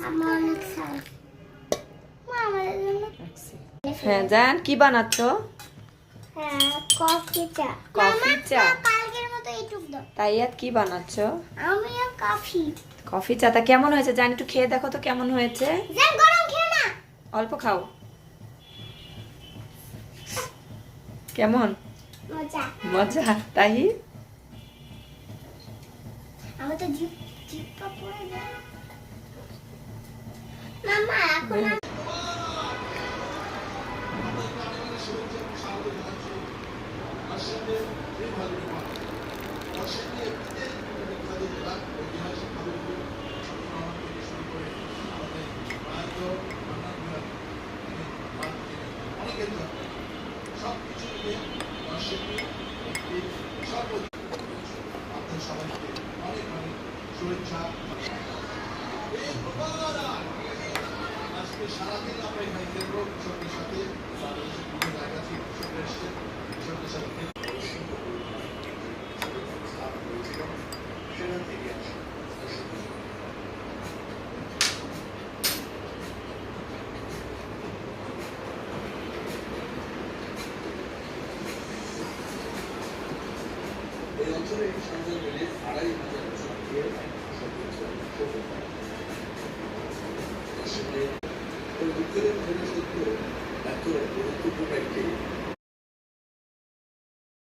আমার অনেক সাইজ মা আমাদের জন্য হ্যাঁ জান কি বানাচ্ছ? হ্যাঁ কফি চা কফি চা কালকের মতো এইটুক দাও তাইয়াত কি বানাচ্ছ? আমিও কফি কফি চাটা কেমন হয়েছে জান একটু খেয়ে দেখো তো কেমন হয়েছে। জান গরম খেও না অল্প খাও। কেমন মজা মজা তাই? আমি তো জিপটা পড়ে যায় মামা এখন সারাদিন আমরা এখানে দেখবো কৃষকদের সাথে বিভিন্ন জায়গা থেকে কৃষকরা এসছে কৃষকদের সাথে সেখান থেকে এই অঞ্চলে সংযোগ মিলে 2,500 বছর দিয়ে আসলে দুঃখের সত্য এত গুরুত্বপূর্ণ একটি